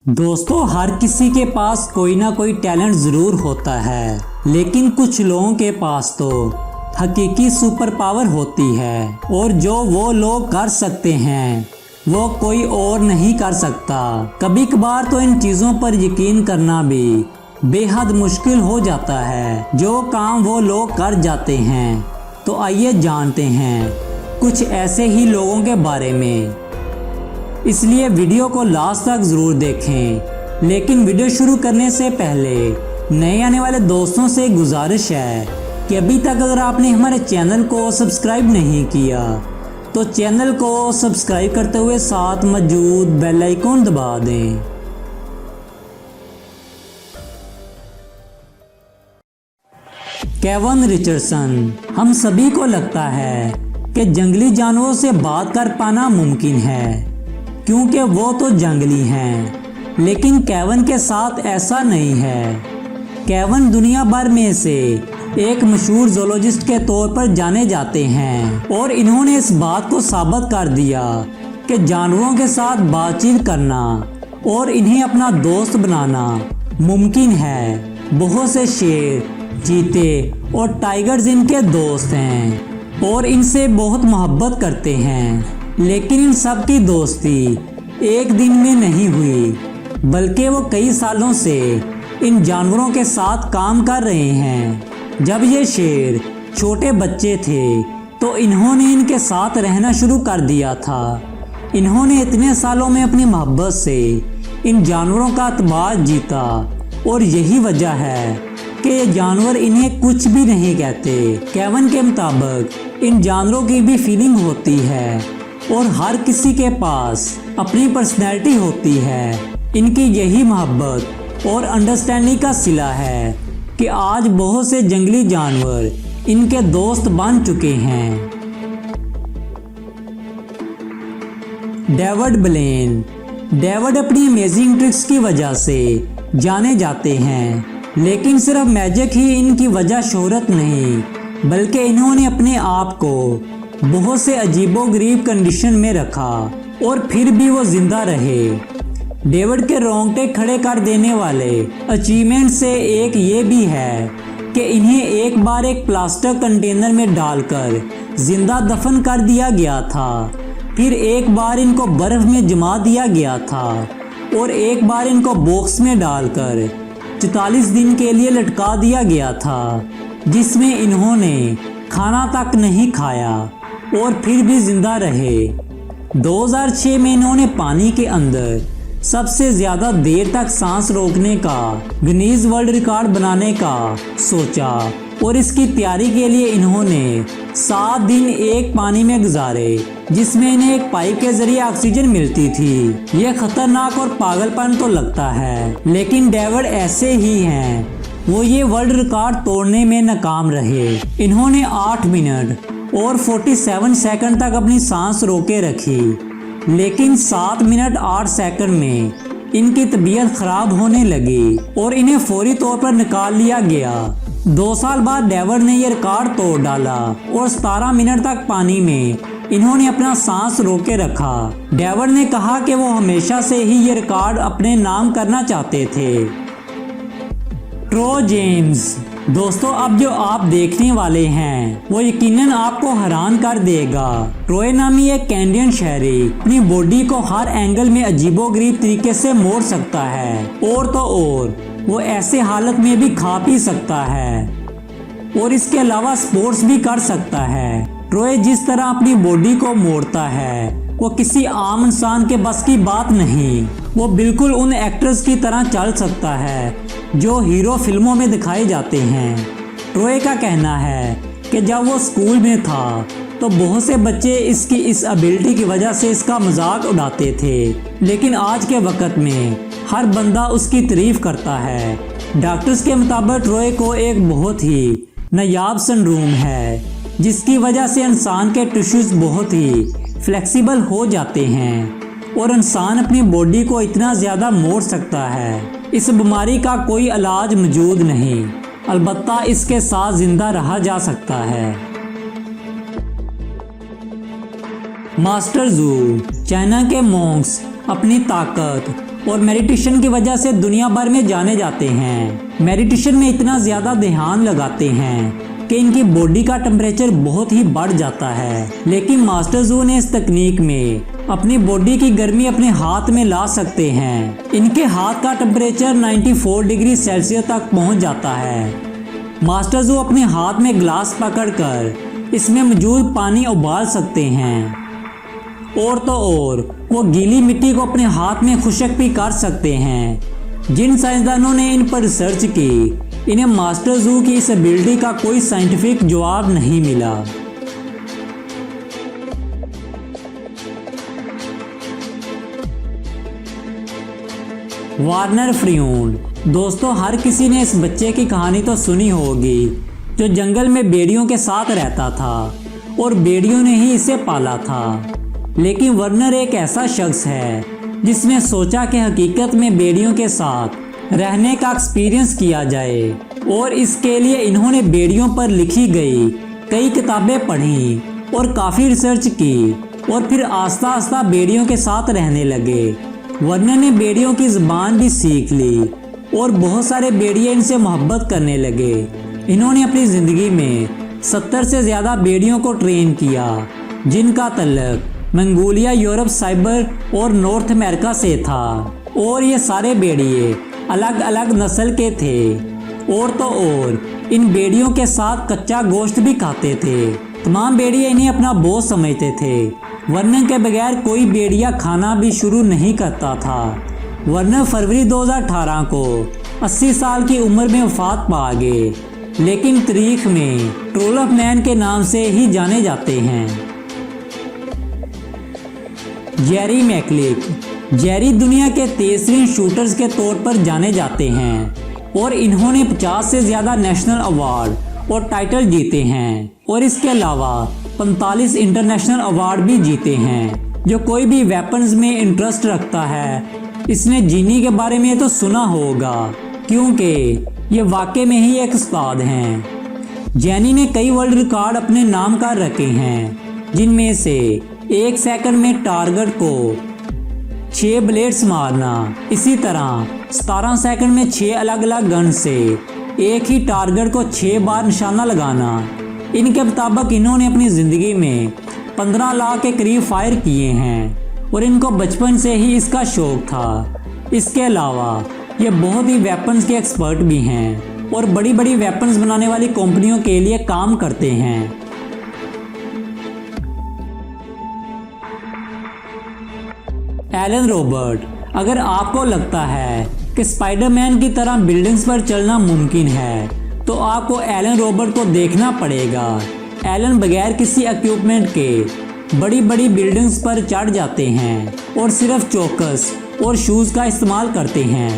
दोस्तों, हर किसी के पास कोई ना कोई टैलेंट ज़रूर होता है, लेकिन कुछ लोगों के पास तो हकीकी सुपर पावर होती है और जो वो लोग कर सकते हैं वो कोई और नहीं कर सकता। कभी कभार तो इन चीज़ों पर यकीन करना भी बेहद मुश्किल हो जाता है जो काम वो लोग कर जाते हैं। तो आइए जानते हैं कुछ ऐसे ही लोगों के बारे में, इसलिए वीडियो को लास्ट तक ज़रूर देखें। लेकिन वीडियो शुरू करने से पहले नए आने वाले दोस्तों से गुजारिश है कि अभी तक अगर आपने हमारे चैनल को सब्सक्राइब नहीं किया तो चैनल को सब्सक्राइब करते हुए साथ मौजूद बेल आइकन दबा दें। Kevin Richardson. हम सभी को लगता है कि जंगली जानवरों से बात कर पाना मुमकिन है क्योंकि वो तो जंगली हैं, लेकिन केविन के साथ ऐसा नहीं है। केविन दुनिया भर में से एक मशहूर ज़ूलॉजिस्ट के तौर पर जाने जाते हैं और इन्होंने इस बात को साबित कर दिया कि जानवरों के साथ बातचीत करना और इन्हें अपना दोस्त बनाना मुमकिन है। बहुत से शेर, चीते और टाइगर्स इनके दोस्त हैं और इनसे बहुत मोहब्बत करते हैं, लेकिन इन सब की दोस्ती एक दिन में नहीं हुई, बल्कि वो कई सालों से इन जानवरों के साथ काम कर रहे हैं। जब ये शेर छोटे बच्चे थे तो इन्होंने इनके साथ रहना शुरू कर दिया था। इन्होंने इतने सालों में अपनी मोहब्बत से इन जानवरों का एतबार जीता और यही वजह है कि ये जानवर इन्हें कुछ भी नहीं कहते। केविन के मुताबिक इन जानवरों की भी फीलिंग होती है और हर किसी के पास अपनी पर्सनैलिटी होती है। इनकी यही मोहब्बत और अंडरस्टैंडिंग का सिला है कि आज बहुत से जंगली जानवर इनके दोस्त बन चुके हैं। David Blaine. डेविड अपनी अमेजिंग ट्रिक्स की वजह से जाने जाते हैं, लेकिन सिर्फ मैजिक ही इनकी वजह शोहरत नहीं, बल्कि इन्होंने अपने आप को बहुत से अजीबोगरीब कंडीशन में रखा और फिर भी वो जिंदा रहे। डेविड के रोंगटे खड़े कर देने वाले अचीवमेंट से एक ये भी है कि इन्हें एक बार एक प्लास्टिक कंटेनर में डालकर जिंदा दफन कर दिया गया था, फिर एक बार इनको बर्फ में जमा दिया गया था और एक बार इनको बॉक्स में डालकर 44 दिन के लिए लटका दिया गया था, जिसमें इन्होंने खाना तक नहीं खाया और फिर भी जिंदा रहे। 2006 में इन्होंने पानी के अंदर सबसे ज़्यादा देर तक सांस रोकने का गिनीज वर्ल्ड रिकॉर्ड बनाने का सोचा और इसकी तैयारी के लिए इन्होंने 7 दिन एक पानी में गुजारे, जिसमें इन्हें एक पाइप के जरिए ऑक्सीजन मिलती थी। यह खतरनाक और पागलपन तो लगता है, लेकिन डेविड ऐसे ही हैं। वो ये वर्ल्ड रिकॉर्ड तोड़ने में नाकाम रहे। इन्होंने 8 मिनट और 47 सेकंड तक अपनी सांस रोके रखी, लेकिन 7 मिनट 8 सेकंड में इनकी तबीयत खराब होने लगी और इन्हें फौरी तौर पर निकाल लिया गया। 2 साल बाद डेविड ने यह रिकॉर्ड तोड़ डाला और 17 मिनट तक पानी में इन्होंने अपना सांस रोके रखा। डेविड ने कहा कि वो हमेशा से ही ये रिकॉर्ड अपने नाम करना चाहते थे। ट्रो जेम्स। दोस्तों, अब जो आप देखने वाले हैं वो यकीनन आपको हैरान कर देगा। ट्रोय नामी एक कैनेडियन शहरी अपनी बॉडी को हर एंगल में अजीबोगरीब तरीके से मोड़ सकता है और तो और वो ऐसे हालत में भी खा पी सकता है और इसके अलावा स्पोर्ट्स भी कर सकता है। ट्रोय जिस तरह अपनी बॉडी को मोड़ता है वो किसी आम इंसान के बस की बात नहीं। वो बिल्कुल उन एक्टर्स की तरह चल सकता है जो हीरो फिल्मों में दिखाए जाते हैं। ट्रोय का कहना है कि जब वो स्कूल में था तो बहुत से बच्चे इसकी इस एबिलिटी की वजह से इसका मजाक उड़ाते थे, लेकिन आज के वक्त में हर बंदा उसकी तारीफ करता है। डॉक्टर्स के मुताबिक ट्रोय को एक बहुत ही नायाब सिंड्रोम है, जिसकी वजह से इंसान के टिश्यूज बहुत ही फ्लेक्सिबल हो जाते हैं और इंसान अपनी बॉडी को इतना ज़्यादा मोड़ सकता है। इस बीमारी का कोई इलाज मौजूद नहीं, अलबत्ता इसके साथ जिंदा रहा जा सकता है। मास्टर जू। चाइना के मॉन्क्स अपनी ताकत और मेडिटेशन की वजह से दुनिया भर में जाने जाते हैं। मेडिटेशन में इतना ज़्यादा ध्यान लगाते हैं कि इनकी बॉडी का टेम्परेचर बहुत ही बढ़ जाता है। लेकिन मास्टर जू ने इस तकनीक में अपनी बॉडी की गर्मी अपने हाथ में ला सकते हैं। इनके हाथ का टेम्परेचर 94 डिग्री सेल्सियस तक पहुंच जाता है। मास्टर जू अपने हाथ में ग्लास पकड़कर इसमें मौजूद पानी उबाल सकते हैं और तो और वो गीली मिट्टी को अपने हाथ में खुशक भी कर सकते हैं। जिन साइंसदानों ने इन पर रिसर्च की, इन्हें मास्टर जू की इस एबिलिटी का कोई साइंटिफिक जवाब नहीं मिला। वार्नर फ्रीयून। दोस्तों, हर किसी ने इस बच्चे की कहानी तो सुनी होगी जो जंगल में भेड़ियों के साथ रहता था और भेड़ियों ने ही इसे पाला था। लेकिन वर्नर एक ऐसा शख्स है जिसने सोचा कि हकीकत में भेड़ियों के साथ रहने का एक्सपीरियंस किया जाए और इसके लिए इन्होंने भेड़ियों पर लिखी गई कई किताबें पढ़ी और काफ़ी रिसर्च की और फिर आस्ता आस्ता भेड़ियों के साथ रहने लगे। वर्नर ने भेड़ियों की ज़ुबान भी सीख ली और बहुत सारे भेड़िए इनसे मोहब्बत करने लगे। इन्होंने अपनी ज़िंदगी में 70 से ज़्यादा भेड़ियों को ट्रेन किया जिनका तल्लक मंगोलिया, यूरोप, साइबर और नॉर्थ अमेरिका से था और ये सारे भेड़िए अलग अलग नस्ल के थे और तो और इन भेड़ियों के साथ कच्चा गोश्त भी खाते थे। तमाम भेड़िए इन्हें अपना बॉस समझते थे। वर्नर के बगैर कोई भेड़िया खाना भी शुरू नहीं करता था। वर्नर फरवरी 2018 को 80 साल की उम्र में वफात पा गए, लेकिन तारीख में ट्रोल ऑफ मैन के नाम से ही जाने जाते हैं। जेरी मैकलिक। जेरी दुनिया के तेजतरीन शूटर्स के तौर पर जाने जाते हैं और इन्होंने 50 से ज़्यादा नेशनल अवार्ड और टाइटल जीते हैं और इसके अलावा 45 इंटरनेशनल अवार्ड भी जीते हैं। जो कोई भी वेपन्स में इंटरेस्ट रखता है, इसने जीनी के बारे में तो सुना होगा क्योंकि ये वाकई में ही एक उस्ताद हैं। जेनी ने कई वर्ल्ड रिकॉर्ड अपने नाम कर रखे हैं, जिनमें से 1 सेकंड में टारगेट को 6 ब्लेड्स मारना, इसी तरह 17 सेकंड में 6 अलग अलग गन से एक ही टारगेट को 6 बार निशाना लगाना। इनके मुताबिक इन्होंने अपनी ज़िंदगी में 15 लाख के करीब फायर किए हैं और इनको बचपन से ही इसका शौक़ था। इसके अलावा ये बहुत ही वेपन्स के एक्सपर्ट भी हैं और बड़ी बड़ी वेपन्स बनाने वाली कंपनियों के लिए काम करते हैं। Alan Robert. अगर आपको लगता है कि स्पाइडरमैन की तरह बिल्डिंग्स पर चलना मुमकिन है तो आपको एलन रॉबर्ट को देखना पड़ेगा। एलन बगैर किसी इक्विपमेंट के बड़ी बड़ी बिल्डिंग्स पर चढ़ जाते हैं और सिर्फ चौकस और शूज़ का इस्तेमाल करते हैं।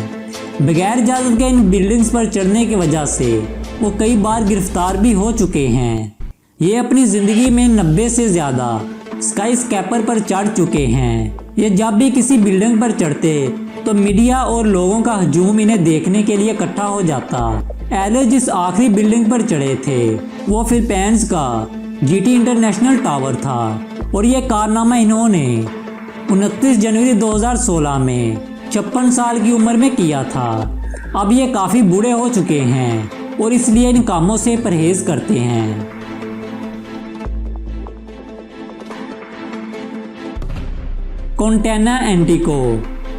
बगैर इजाज़त के इन बिल्डिंग्स पर चढ़ने की वजह से वो कई बार गिरफ्तार भी हो चुके हैं। ये अपनी ज़िंदगी में 90 से ज़्यादा स्काई स्कैपर पर चढ़ चुके हैं। ये जब भी किसी बिल्डिंग पर चढ़ते तो मीडिया और लोगों का हजूम इन्हें देखने के लिए इकट्ठा हो जाता। एलन जिस आखिरी बिल्डिंग पर चढ़े थे वो फिलीपींस का जीटी इंटरनेशनल टावर था और ये कारनामा इन्होंने 29 जनवरी 2016 में 56 साल की उम्र में किया था। अब ये काफ़ी बूढ़े हो चुके हैं और इसलिए इन कामों से परहेज करते हैं। कॉन्टेना एंटिको।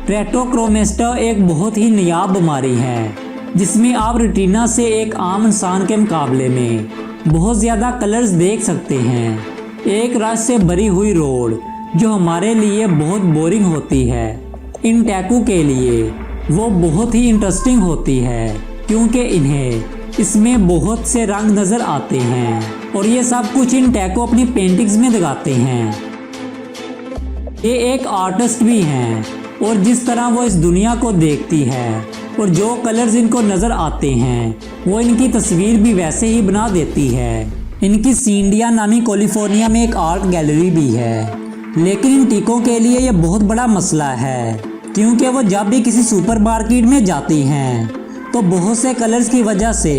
ट्रेटोक्रोमेस्टा एक बहुत ही नायाब बीमारी है जिसमें आप रेटिना से एक आम इंसान के मुकाबले में बहुत ज़्यादा कलर्स देख सकते हैं। एक रस से भरी हुई रोड जो हमारे लिए बहुत बोरिंग होती है, इन टैकू के लिए वो बहुत ही इंटरेस्टिंग होती है क्योंकि इन्हें इसमें बहुत से रंग नज़र आते हैं और ये सब कुछ इन टैकू अपनी पेंटिंग्स में दिखाते हैं। ये एक आर्टिस्ट भी हैं और जिस तरह वो इस दुनिया को देखती है और जो कलर्स इनको नज़र आते हैं वो इनकी तस्वीर भी वैसे ही बना देती है। इनकी सींडिया नामी कैलिफोर्निया में एक आर्ट गैलरी भी है, लेकिन इन टीकों के लिए ये बहुत बड़ा मसला है क्योंकि वो जब भी किसी सुपरमार्केट में जाती हैं तो बहुत से कलर्स की वजह से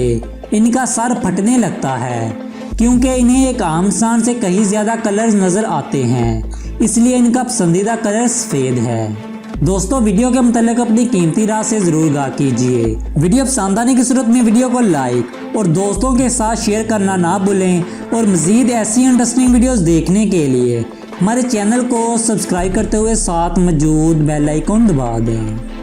इनका सर फटने लगता है क्योंकि इन्हें एक आम इंसान से कहीं ज़्यादा कलर्स नज़र आते हैं, इसलिए इनका पसंदीदा कलर सफ़ेद है। दोस्तों वीडियो के मुतालिक अपनी कीमती राय से जरूर आगाह कीजिए। वीडियो पसंद आने की सूरत में वीडियो को लाइक और दोस्तों के साथ शेयर करना ना भूलें और मजीद ऐसी इंटरेस्टिंग वीडियोस देखने के लिए हमारे चैनल को सब्सक्राइब करते हुए साथ मौजूद बेल आइकन दबा दें।